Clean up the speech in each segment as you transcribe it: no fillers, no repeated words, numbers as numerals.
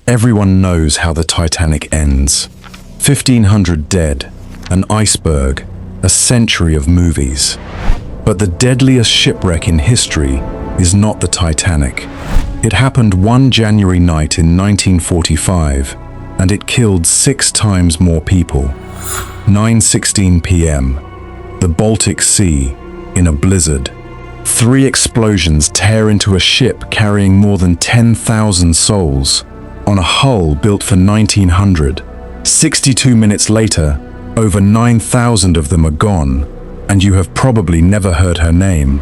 Everyone knows how the Titanic ends. 1,500 dead, an iceberg, a century of movies. But the deadliest shipwreck in history is not the Titanic. It happened one January night in 1945, and it killed 6 times more people. 9:16 p.m. The Baltic Sea, in a blizzard. 3 explosions tear into a ship carrying more than 10,000 souls, on a hull built for 1900. 62 minutes later, over 9,000 of them are gone, and you have probably never heard her name.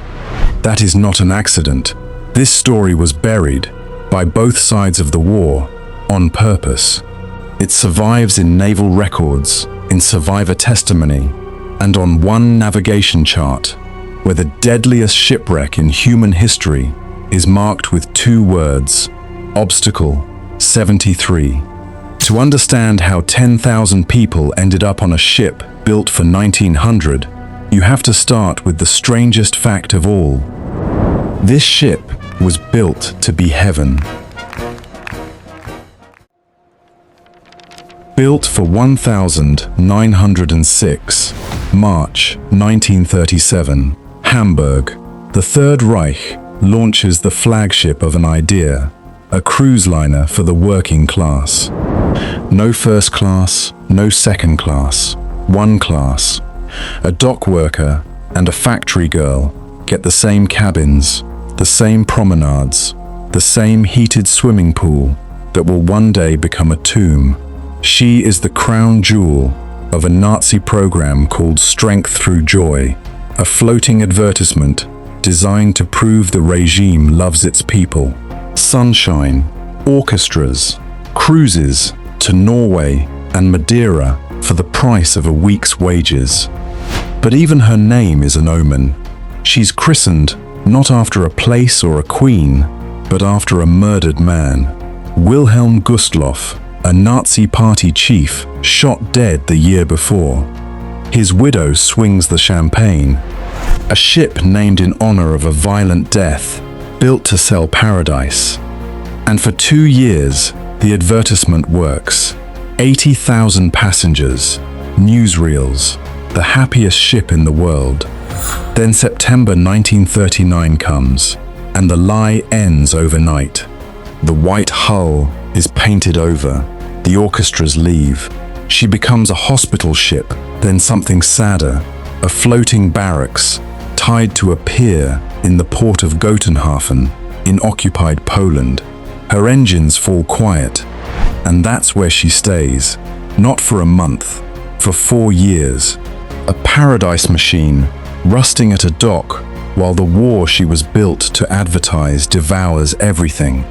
That is not an accident. This story was buried, by both sides of the war, on purpose. It survives in naval records, in survivor testimony, and on one navigation chart, where the deadliest shipwreck in human history is marked with 2 words: obstacle 73. To understand how 10,000 people ended up on a ship built for 1900, you have to start with the strangest fact of all. This ship was built to be heaven. Built for 1906, March 1937, Hamburg, the Third Reich launches the flagship of an idea, a cruise liner for the working class. No first class, no second class, one class. A dock worker and a factory girl get the same cabins, the same promenades, the same heated swimming pool that will one day become a tomb. She is the crown jewel of a Nazi program called Strength Through Joy, a floating advertisement designed to prove the regime loves its people. Sunshine, orchestras, cruises to Norway and Madeira for the price of a week's wages. But even her name is an omen. She's christened not after a place or a queen, but after a murdered man. Wilhelm Gustloff, a Nazi party chief, shot dead the year before. His widow swings the champagne. A ship named in honor of a violent death, built to sell paradise. And for 2 years, the advertisement works. 80,000 passengers, newsreels, the happiest ship in the world. Then September 1939 comes, and the lie ends overnight. The white hull is painted over. The orchestras leave. She becomes a hospital ship, then something sadder, a floating barracks, tied to a pier in the port of Gotenhafen, in occupied Poland. Her engines fall quiet, and that's where she stays, not for a month, for 4 years. A paradise machine, rusting at a dock, while the war she was built to advertise devours everything.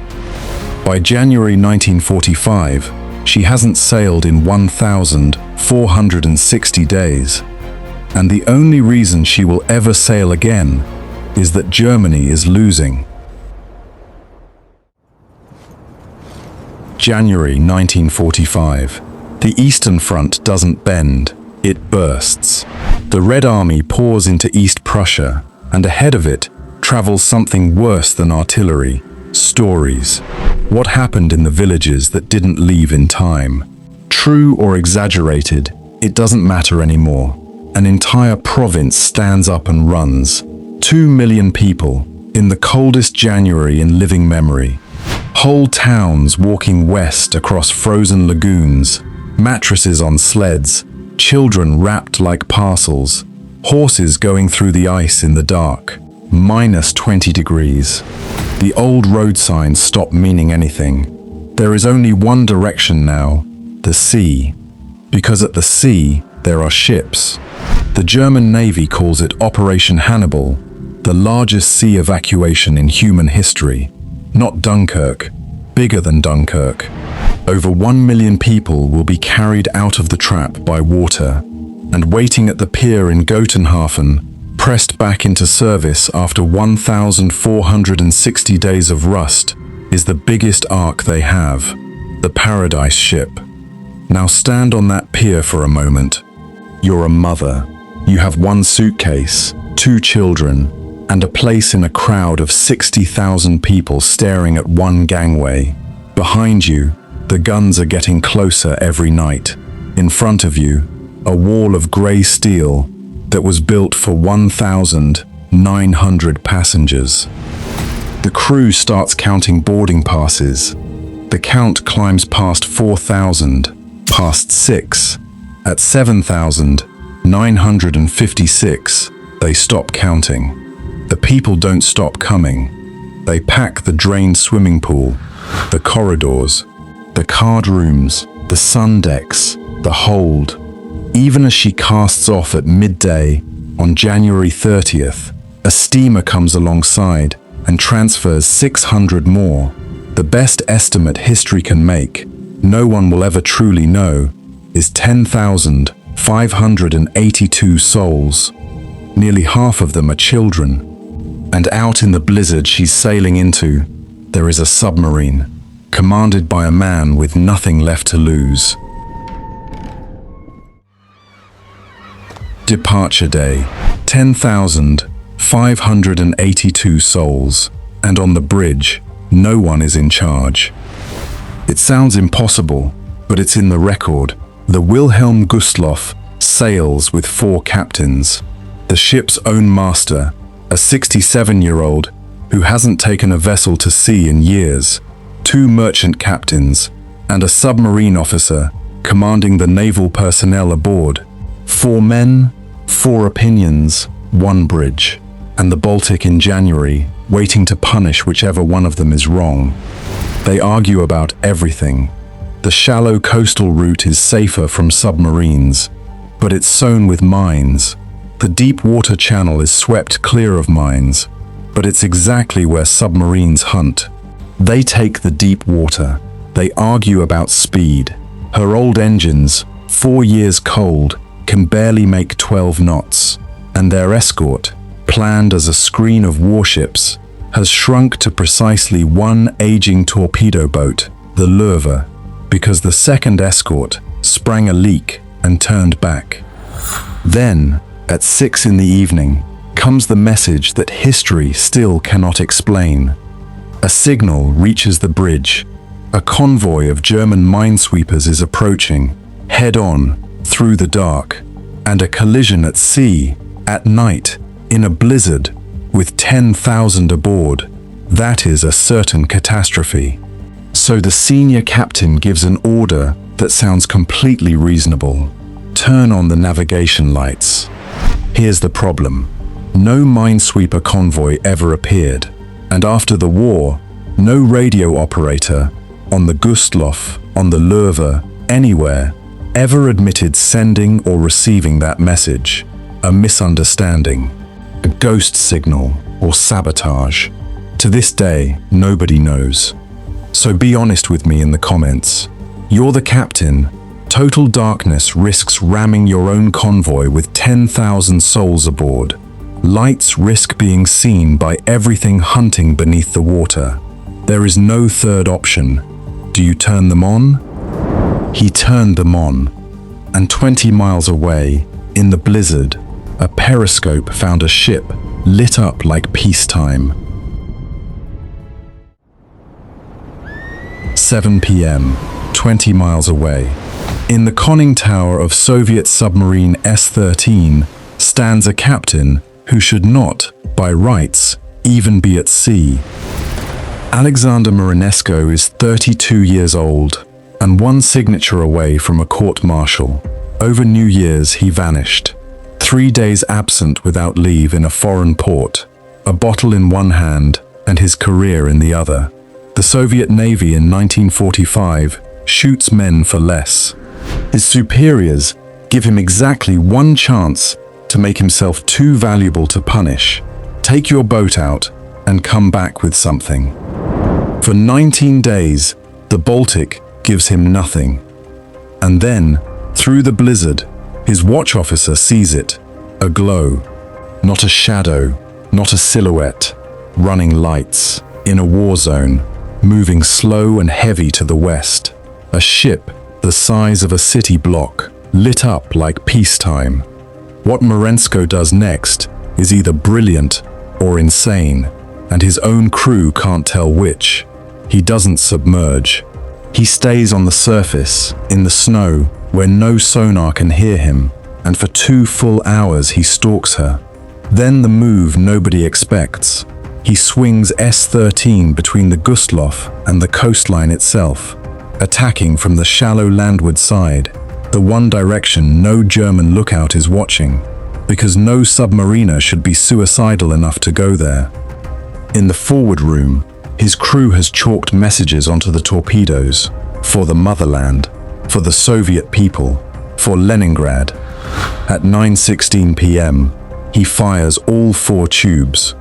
By January 1945, she hasn't sailed in 1,460 days. And the only reason she will ever sail again is that Germany is losing. January 1945. The Eastern Front doesn't bend, it bursts. The Red Army pours into East Prussia, and ahead of it travels something worse than artillery: stories. What happened in the villages that didn't leave in time? True or exaggerated, it doesn't matter anymore. An entire province stands up and runs. 2 million people, in the coldest January in living memory. Whole towns walking west across frozen lagoons, mattresses on sleds, children wrapped like parcels, horses going through the ice in the dark. Minus 20 degrees. The old road signs stop meaning anything. There is only one direction now, the sea. Because at the sea, there are ships. The German Navy calls it Operation Hannibal, the largest sea evacuation in human history. Not Dunkirk, bigger than Dunkirk. Over 1 million people will be carried out of the trap by water, and waiting at the pier in Gotenhafen, pressed back into service after 1,460 days of rust, is the biggest ark they have, the Paradise ship. Now stand on that pier for a moment. You're a mother. You have 1 suitcase, 2 children, and a place in a crowd of 60,000 people staring at one gangway. Behind you, The guns are getting closer every night. In front of you, a wall of grey steel that was built for 1,900 passengers. The crew starts counting boarding passes. The count climbs past 4,000, past 6. At 7,956, they stop counting. The people don't stop coming. They pack the drained swimming pool, the corridors, the card rooms, the sun decks, the hold. Even as she casts off at midday on January 30th, a steamer comes alongside and transfers 600 more. The best estimate history can make, no one will ever truly know, is 10,582 souls. Nearly half of them are children. And out in the blizzard she's sailing into, there is a submarine, commanded by a man with nothing left to lose. Departure day, 10,582 souls, and on the bridge, no one is in charge. It sounds impossible, but it's in the record. The Wilhelm Gustloff sails with 4 captains. The ship's own master, a 67-year-old who hasn't taken a vessel to sea in years, 2 merchant captains, and a submarine officer commanding the naval personnel aboard. 4 men, 4 opinions, 1 bridge, and the Baltic in January, waiting to punish whichever one of them is wrong. They argue about everything. The shallow coastal route is safer from submarines, but it's sown with mines. The deep water channel is swept clear of mines, but it's exactly where submarines hunt. They take the deep water. They argue about speed. Her old engines, 4 years cold, can barely make 12 knots, and their escort, planned as a screen of warships, has shrunk to precisely 1 aging torpedo boat, the Lurver, because the second escort sprang a leak and turned back. Then, at 6 in the evening, comes the message that history still cannot explain. A signal reaches the bridge. A convoy of German minesweepers is approaching, head-on, through the dark, and a collision at sea, at night, in a blizzard, with 10,000 aboard. That is a certain catastrophe. So the senior captain gives an order that sounds completely reasonable. Turn on the navigation lights. Here's the problem. No minesweeper convoy ever appeared, and after the war, no radio operator, on the Gustloff, on the Lurver, anywhere, ever admitted sending or receiving that message. A misunderstanding, a ghost signal, or sabotage. To this day, nobody knows. So be honest with me in the comments. You're the captain. Total darkness risks ramming your own convoy with 10,000 souls aboard. Lights risk being seen by everything hunting beneath the water. There is no third option. Do you turn them on? He turned them on, and 20 miles away, in the blizzard, a periscope found a ship lit up like peacetime. 7 p.m., 20 miles away. In the conning tower of Soviet submarine S-13 stands a captain who should not, by rights, even be at sea. Alexander Marinesko is 32 years old and 1 signature away from a court-martial. Over New Year's he vanished. 3 days absent without leave in a foreign port, a bottle in one hand and his career in the other. The Soviet Navy in 1945 shoots men for less. His superiors give him exactly 1 chance to make himself too valuable to punish. Take your boat out and come back with something. For 19 days, the Baltic gives him nothing. And then, through the blizzard, his watch officer sees it, a glow. Not a shadow, not a silhouette, running lights, in a war zone, moving slow and heavy to the west. A ship the size of a city block, lit up like peacetime. What Marinesko does next is either brilliant or insane, and his own crew can't tell which. He doesn't submerge. He stays on the surface, in the snow, where no sonar can hear him, and for 2 full hours he stalks her. Then the move nobody expects. He swings S-13 between the Gustloff and the coastline itself, attacking from the shallow landward side, the one direction no German lookout is watching, because no submariner should be suicidal enough to go there. In the forward room, his crew has chalked messages onto the torpedoes, for the motherland, for the Soviet people, for Leningrad. At 9:16 p.m., he fires all 4 tubes.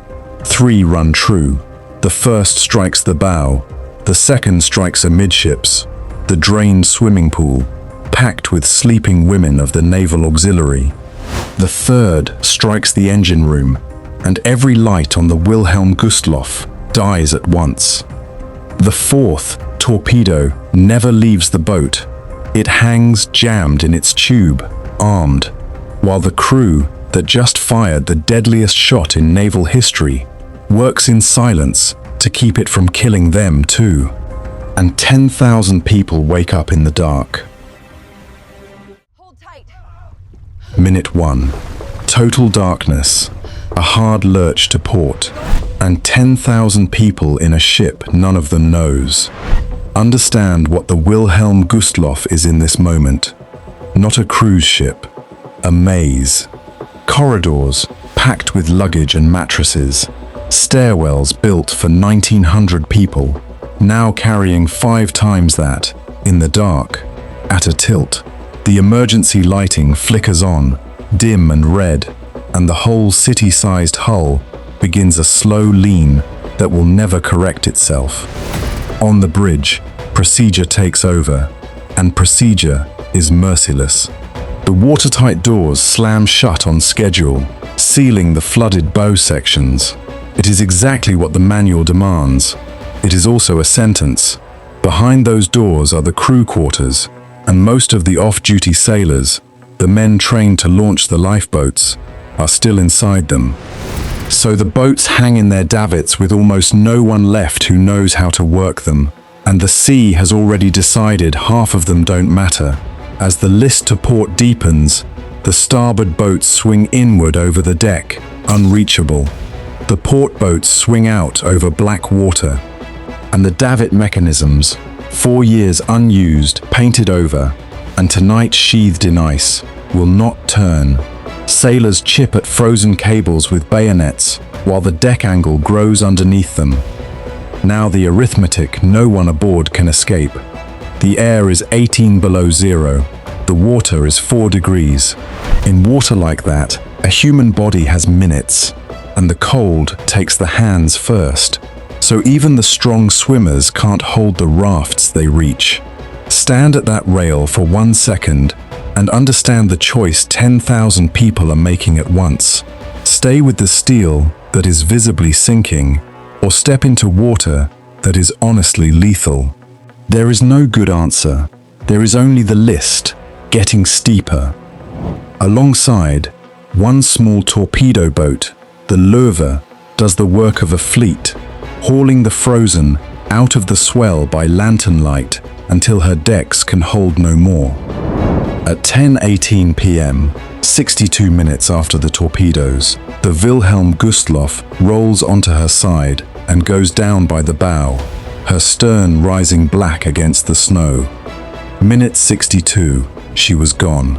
3 run true. The first strikes the bow, the second strikes amidships, the drained swimming pool, packed with sleeping women of the Naval Auxiliary. The third strikes the engine room, and every light on the Wilhelm Gustloff dies at once. The fourth torpedo never leaves the boat. It hangs jammed in its tube, armed, while the crew that just fired the deadliest shot in naval history works in silence to keep it from killing them too. And 10,000 people wake up in the dark. Hold tight. Minute 1. Total darkness, a hard lurch to port, and 10,000 people in a ship none of them knows. Understand what the Wilhelm Gustloff is in this moment. Not a cruise ship, a maze. Corridors packed with luggage and mattresses. Stairwells built for 1,900 people, now carrying 5 times that, in the dark, at a tilt. The emergency lighting flickers on, dim and red, and the whole city-sized hull begins a slow lean that will never correct itself. On the bridge, procedure takes over, and procedure is merciless. The watertight doors slam shut on schedule, sealing the flooded bow sections. It is exactly what the manual demands. It is also a sentence. Behind those doors are the crew quarters, and most of the off-duty sailors, the men trained to launch the lifeboats, are still inside them. So the boats hang in their davits with almost no one left who knows how to work them, and the sea has already decided half of them don't matter. As the list to port deepens, the starboard boats swing inward over the deck, unreachable. The port boats swing out over black water, and the davit mechanisms, 4 years unused, painted over, and tonight sheathed in ice, will not turn. Sailors chip at frozen cables with bayonets, while the deck angle grows underneath them. Now the arithmetic no one aboard can escape. The air is 18 below zero. The water is 4 degrees. In water like that, a human body has minutes, and the cold takes the hands first. So even the strong swimmers can't hold the rafts they reach. Stand at that rail for 1 second and understand the choice 10,000 people are making at once. Stay with the steel that is visibly sinking, or step into water that is honestly lethal. There is no good answer. There is only the list, getting steeper. Alongside, one small torpedo boat, the Löwe, does the work of a fleet, hauling the frozen out of the swell by lantern light until her decks can hold no more. At 10:18 p.m., 62 minutes after the torpedoes, the Wilhelm Gustloff rolls onto her side and goes down by the bow, her stern rising black against the snow. Minute 62, she was gone.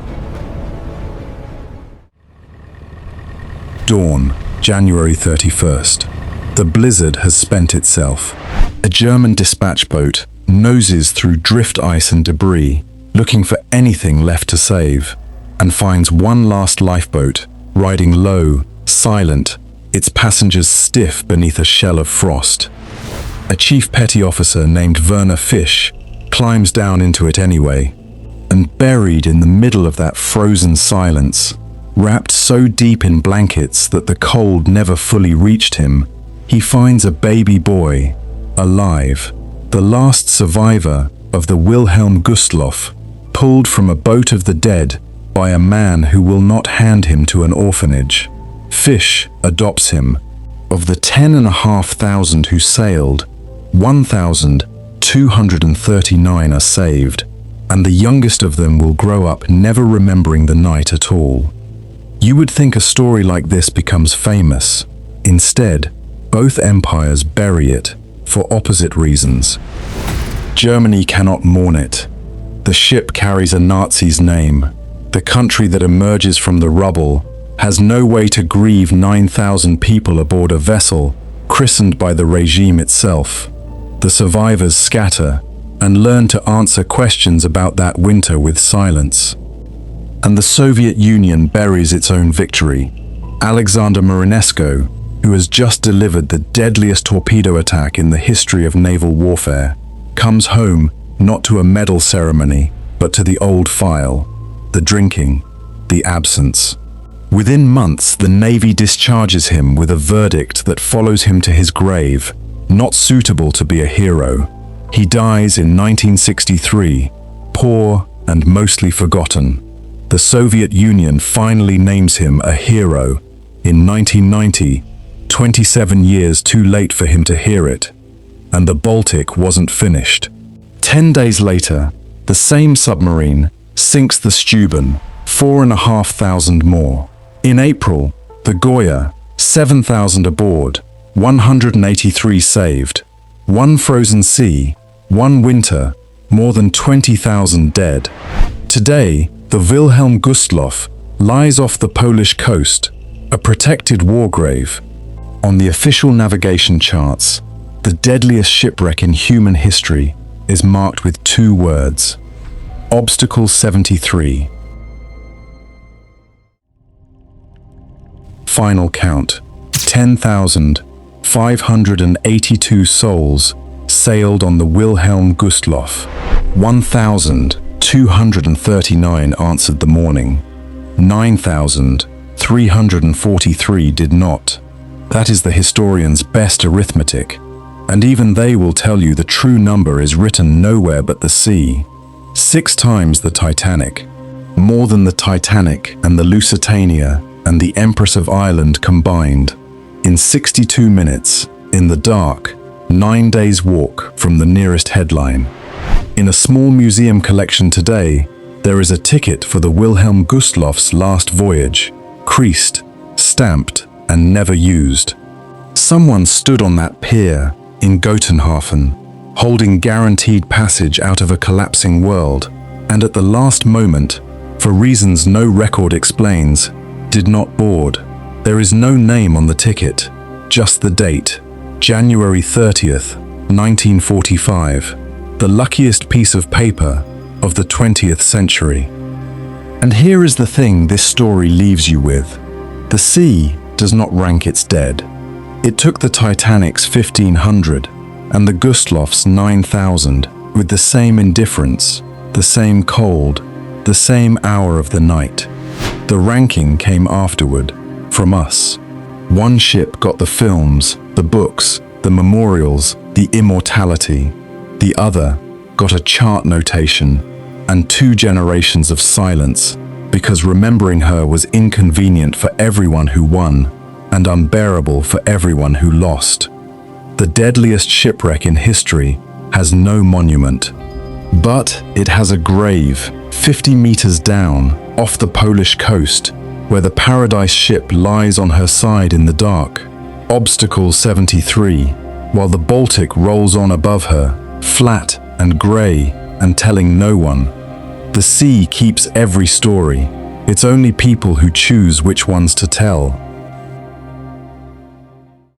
Dawn, January 31st. The blizzard has spent itself. A German dispatch boat noses through drift ice and debris, looking for anything left to save, and finds one last lifeboat, riding low, silent, its passengers stiff beneath a shell of frost. A chief petty officer named Werner Fisch climbs down into it anyway, and buried in the middle of that frozen silence, wrapped so deep in blankets that the cold never fully reached him, he finds a baby boy, alive, the last survivor of the Wilhelm Gustloff, pulled from a boat of the dead by a man who will not hand him to an orphanage. Fisch adopts him. Of the 10,500 who sailed, 1,000, 239 are saved, and the youngest of them will grow up never remembering the night at all. You would think a story like this becomes famous. Instead, both empires bury it for opposite reasons. Germany cannot mourn it. The ship carries a Nazi's name. The country that emerges from the rubble has no way to grieve 9,000 people aboard a vessel christened by the regime itself. The survivors scatter and learn to answer questions about that winter with silence. And the Soviet Union buries its own victory. Alexander Marinesko, who has just delivered the deadliest torpedo attack in the history of naval warfare, comes home not to a medal ceremony, but to the old file, the drinking, the absence. Within months, the Navy discharges him with a verdict that follows him to his grave, not suitable to be a hero. He dies in 1963, poor and mostly forgotten. The Soviet Union finally names him a hero in 1990, 27 years too late for him to hear it. And the Baltic wasn't finished. 10 days later, the same submarine sinks the Steuben, 4,500 more. In April, the Goya, 7,000 aboard, 183 saved, one frozen sea, one winter, more than 20,000 dead. Today, the Wilhelm Gustloff lies off the Polish coast, a protected war grave. On the official navigation charts, the deadliest shipwreck in human history is marked with 2 words: Obstacle 73. Final count: 10,582 souls sailed on the Wilhelm Gustloff. 1,239 answered the morning. 9,343 did not. That is the historian's best arithmetic, and even they will tell you the true number is written nowhere but the sea. 6 times the Titanic, more than the Titanic and the Lusitania and the Empress of Ireland combined. In 62 minutes, in the dark, 9 days' walk from the nearest headline. In a small museum collection today, there is a ticket for the Wilhelm Gustloff's last voyage, creased, stamped, and never used. Someone stood on that pier in Gotenhafen, holding guaranteed passage out of a collapsing world, and at the last moment, for reasons no record explains, did not board. There is no name on the ticket, just the date, January 30th, 1945, the luckiest piece of paper of the 20th century. And here is the thing this story leaves you with. The sea does not rank its dead. It took the Titanic's 1,500 and the Gustloff's 9,000 with the same indifference, the same cold, the same hour of the night. The ranking came afterward, from us. One ship got the films, the books, the memorials, the immortality. The other got a chart notation and 2 generations of silence, because remembering her was inconvenient for everyone who won and unbearable for everyone who lost. The deadliest shipwreck in history has no monument, but it has a grave 50 meters down off the Polish coast, where the Paradise ship lies on her side in the dark. Obstacle 73, while the Baltic rolls on above her, flat and grey and telling no one. The sea keeps every story. It's only people who choose which ones to tell.